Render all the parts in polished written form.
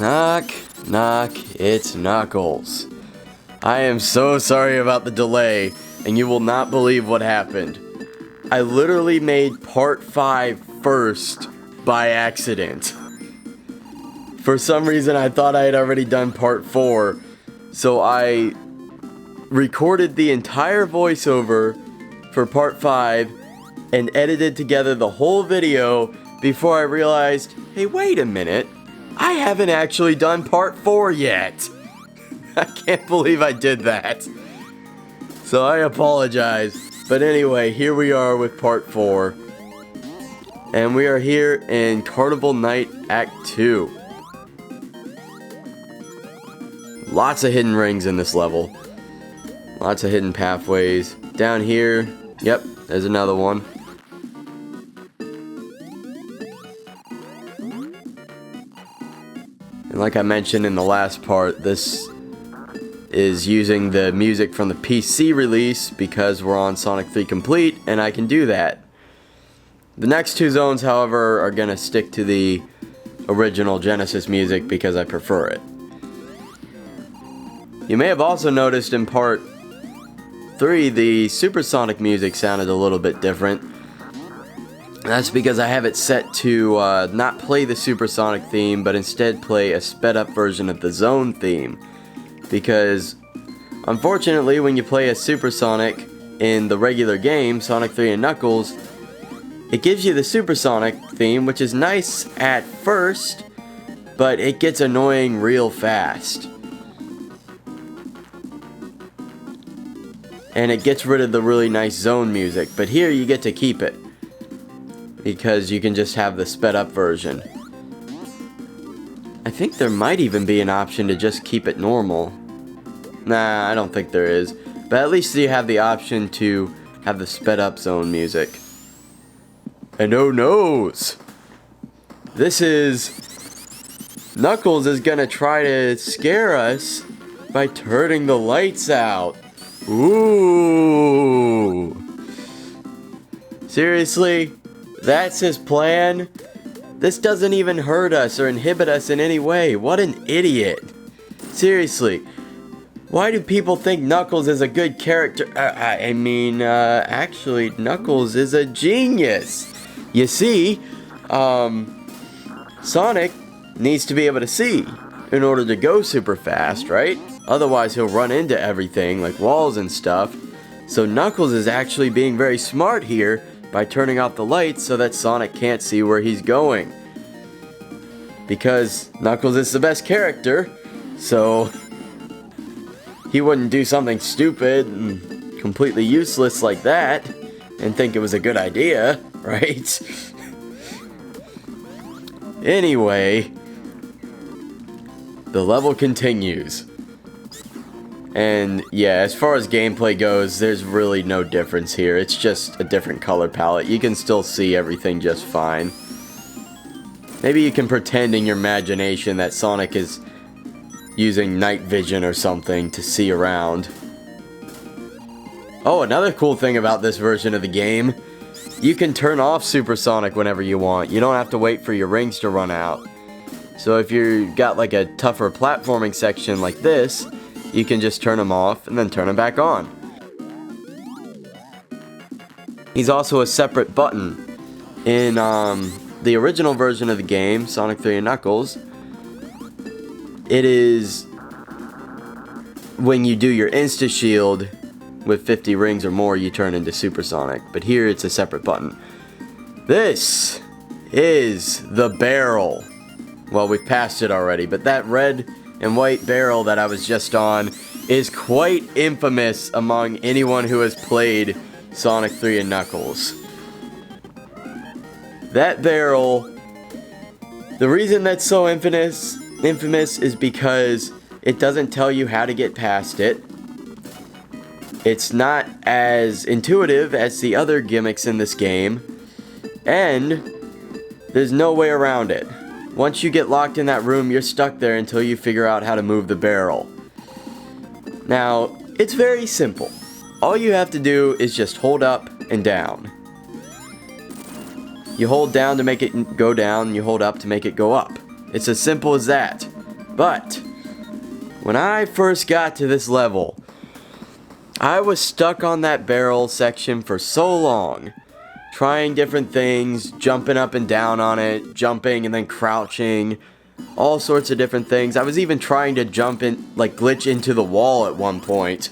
Knock, knock, it's Knuckles. I am so sorry about the delay, and you will not believe what happened. I literally made part 5 first by accident. For some reason, I thought I had already done part 4, so I recorded the entire voiceover for part 5 and edited together the whole video before I realized, hey, wait a minute, I haven't actually done part 4 yet. I can't believe I did that. So I apologize. But anyway, here we are with part 4. And we are here in Carnival Night Act 2. Lots of hidden rings in this level. Lots of hidden pathways. Down here, yep, there's another one. And like I mentioned in the last part, this is using the music from the PC release because we're on Sonic 3 Complete, and I can do that. The next 2 zones, however, are gonna stick to the original Genesis music because I prefer it. You may have also noticed in part 3, the Supersonic music sounded a little bit different. That's because I have it set to not play the Supersonic theme, but instead play a sped up version of the Zone theme. Because, unfortunately, when you play a Supersonic in the regular game, Sonic 3 and Knuckles, it gives you the Supersonic theme, which is nice at first, but it gets annoying real fast. And it gets rid of the really nice Zone music, but here you get to keep it, because you can just have the sped up version. I think there might even be an option to just keep it normal. Nah, I don't think there is. But at least you have the option to have the sped up Zone music. And oh noes! This is... Knuckles is gonna try to scare us by turning the lights out. Ooh! Seriously? That's his plan? This doesn't even hurt us or inhibit us in any way. What an idiot. Seriously. Why do people think Knuckles is a good character? Actually, Knuckles is a genius. You see, Sonic needs to be able to see in order to go super fast, right? Otherwise, he'll run into everything, like walls and stuff. So Knuckles is actually being very smart here by turning off the lights so that Sonic can't see where he's going. Because Knuckles is the best character, so he wouldn't do something stupid and completely useless like that and think it was a good idea, right? Anyway, the level continues. And yeah, as far as gameplay goes, there's really no difference here. It's just a different color palette. You can still see everything just fine. Maybe you can pretend in your imagination that Sonic is using night vision or something to see around. Oh, another cool thing about this version of the game, you can turn off Supersonic whenever you want. You don't have to wait for your rings to run out. So if you've got like a tougher platforming section like this, you can just turn them off and then turn them back on. He's also a separate button. In the original version of the game, Sonic 3 and Knuckles, it is when you do your Insta Shield with 50 rings or more, you turn into Supersonic. But here it's a separate button. This is the barrel. Well, we've passed it already, but that red and white barrel that I was just on is quite infamous among anyone who has played Sonic 3 and Knuckles. That barrel, the reason that's so infamous is because it doesn't tell you how to get past it. It's not as intuitive as the other gimmicks in this game, and there's no way around it. Once you get locked in that room, you're stuck there until you figure out how to move the barrel. Now, it's very simple. All you have to do is just hold up and down. You hold down to make it go down, and you hold up to make it go up. It's as simple as that. But when I first got to this level, I was stuck on that barrel section for so long, trying different things, jumping up and down on it, jumping and then crouching, all sorts of different things. I was even trying to jump in, like glitch into the wall at one point.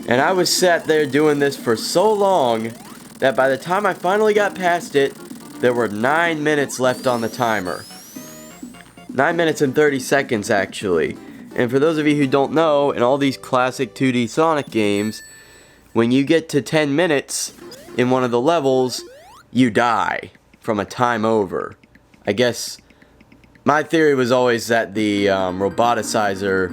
And I was sat there doing this for so long that by the time I finally got past it, there were 9 minutes left on the timer. 9 minutes and 30 seconds actually. And for those of you who don't know, in all these classic 2D Sonic games, when you get to 10 minutes in one of the levels, you die from a time over. I guess my theory was always that the roboticizer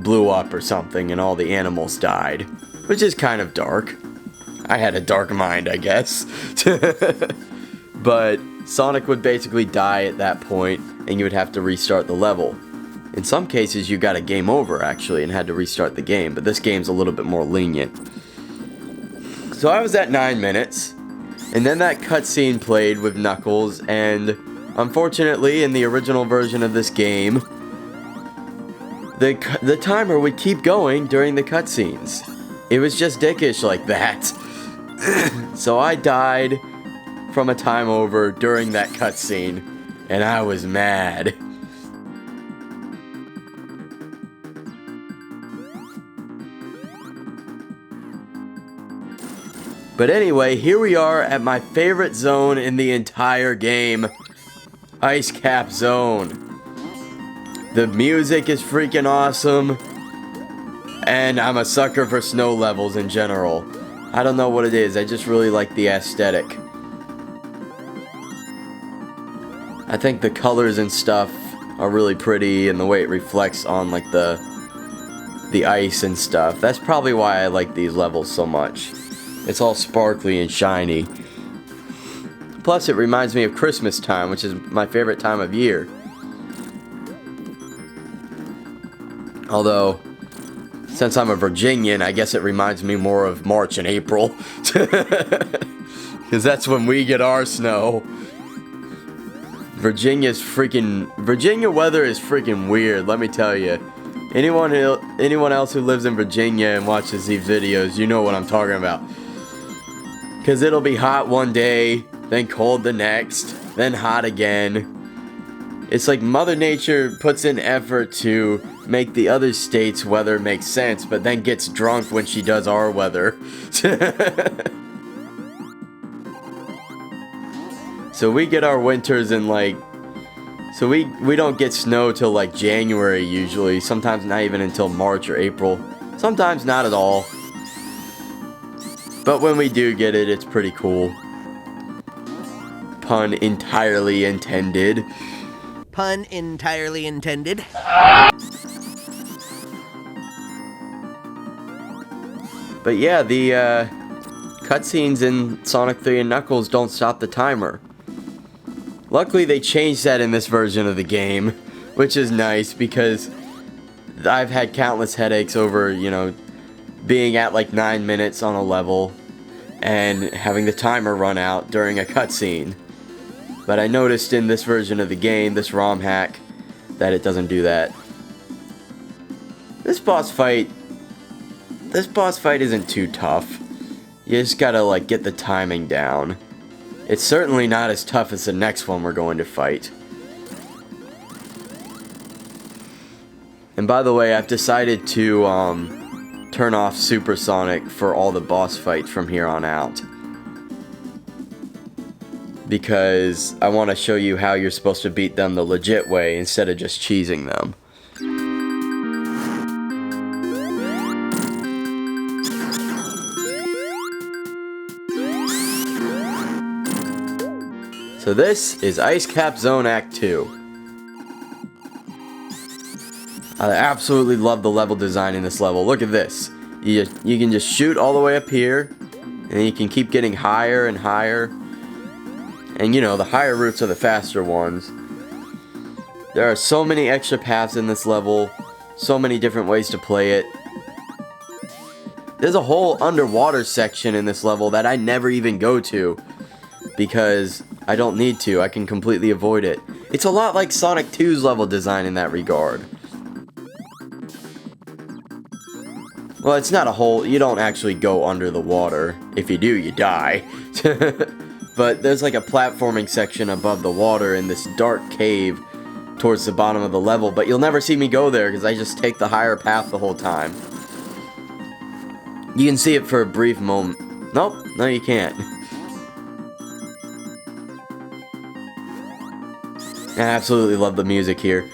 blew up or something and all the animals died, which is kind of dark. I had a dark mind, I guess. But Sonic would basically die at that point, and you would have to restart the level. In some cases, you got a game over, actually, and had to restart the game, but this game's a little bit more lenient. So I was at 9 minutes, and then that cutscene played with Knuckles, and unfortunately, in the original version of this game, the timer would keep going during the cutscenes. It was just dickish like that. So I died from a time over during that cutscene, and I was mad. But anyway, here we are at my favorite zone in the entire game, Ice Cap Zone. The music is freaking awesome, and I'm a sucker for snow levels in general. I don't know what it is, I just really like the aesthetic. I think the colors and stuff are really pretty, and the way it reflects on like the ice and stuff. That's probably why I like these levels so much. It's all sparkly and shiny. Plus, it reminds me of Christmas time, which is my favorite time of year. Although, since I'm a Virginian, I guess it reminds me more of March and April. Because that's when we get our snow. Virginia weather is freaking weird, let me tell you. Anyone else who lives in Virginia and watches these videos, you know what I'm talking about. Because it'll be hot one day, then cold the next, then hot again. It's like Mother Nature puts in effort to make the other states' weather make sense, but then gets drunk when she does our weather. So we get our winters in like... So we don't get snow till like January usually, sometimes not even until March or April. Sometimes not at all. But when we do get it, it's pretty cool. Pun entirely intended. Pun entirely intended. But yeah, the cutscenes in Sonic 3 and Knuckles don't stop the timer. Luckily, they changed that in this version of the game, which is nice because I've had countless headaches over, you know, being at like 9 minutes on a level and having the timer run out during a cutscene. But I noticed in this version of the game, this ROM hack, that it doesn't do that. This boss fight isn't too tough. You just gotta like get the timing down. It's certainly not as tough as the next one we're going to fight. And by the way, I've decided to turn off Supersonic for all the boss fights from here on out. Because I want to show you how you're supposed to beat them the legit way instead of just cheesing them. So this is Ice Cap Zone Act 2. I absolutely love the level design in this level. Look at this. You can just shoot all the way up here, and you can keep getting higher and higher. And you know, the higher routes are the faster ones. There are so many extra paths in this level, so many different ways to play it. There's a whole underwater section in this level that I never even go to, because I don't need to. I can completely avoid it. It's a lot like Sonic 2's level design in that regard. Well, it's not a hole. You don't actually go under the water. If you do, you die. But there's like a platforming section above the water in this dark cave towards the bottom of the level, but you'll never see me go there because I just take the higher path the whole time. You can see it for a brief moment. Nope, no you can't. I absolutely love the music here.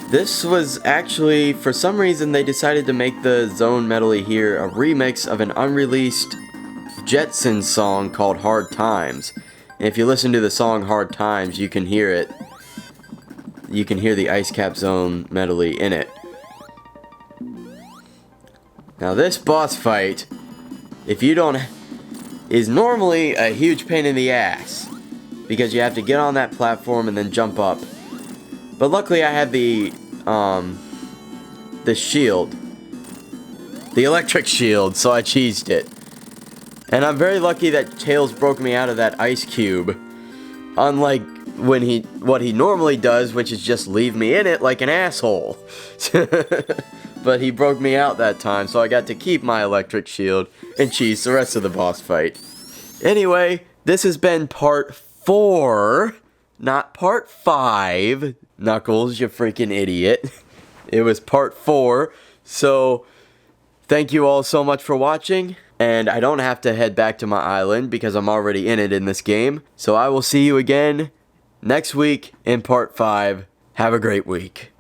This was actually, for some reason, they decided to make the zone medley here a remix of an unreleased Jetsons song called Hard Times. And if you listen to the song Hard Times, you can hear it. You can hear the Ice Cap Zone medley in it. Now this boss fight, if you don't, is normally a huge pain in the ass. Because you have to get on that platform and then jump up. But luckily I had the shield. The electric shield, so I cheesed it. And I'm very lucky that Tails broke me out of that ice cube. Unlike what he normally does, which is just leave me in it like an asshole. But he broke me out that time, so I got to keep my electric shield and cheese the rest of the boss fight. Anyway, this has been part 4, not part 5. Knuckles, you freaking idiot. It was part 4, so thank you all so much for watching. And I don't have to head back to my island because I'm already in it in this game. So I will see you again next week in part 5. Have a great week.